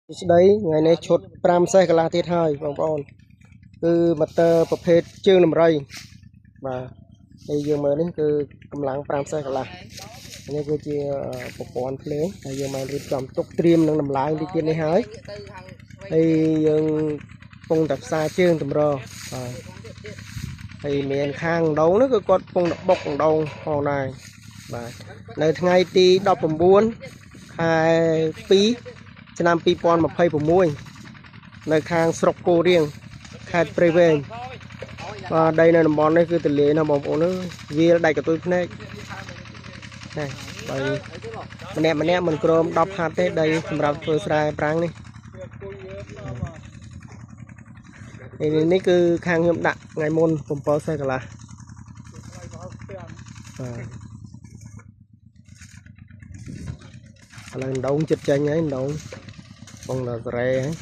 đấy ngày nay chốt pram xe cả là thiệt hơiបងប្អូនគឺ motor ប្រភេទជើងដំរីបាទហើយយើងមើលនេះគឺកម្លាំង5សេះកន្លះនេះគឺជាប្រព័ន្ធភ្លើងហើយយើងមករៀបចំទុកត្រៀមនឹងដំឡើងទីទៀតនេះហើយយើងពងតែផ្សារជើងតម្របាទហើយមានខាងដងនោះគឺគាត់ពងបុកដងផងដែរបាទនៅថ្ងៃទី19ខែ2ឆ្នាំ2026នៅខាងស្រុកគោរៀងខេត្តព្រៃវែងបាទដីនៅតំបន់នេះគឺទលាយណាបងប្អូនអើយវាលដាច់កតុយភ្នែកនេះបើម្នាក់មិនក្រម10ហាត់ទេដីសម្រាប់ធ្វើស្រែប្រាំងនេះនេះគឺខាងខ្ញុំដាក់ថ្ងៃមុន7សេះកន្លះបាទឥឡូវដងចិត្តចាញ់ហើយដងបងដល់សារ៉េហើយ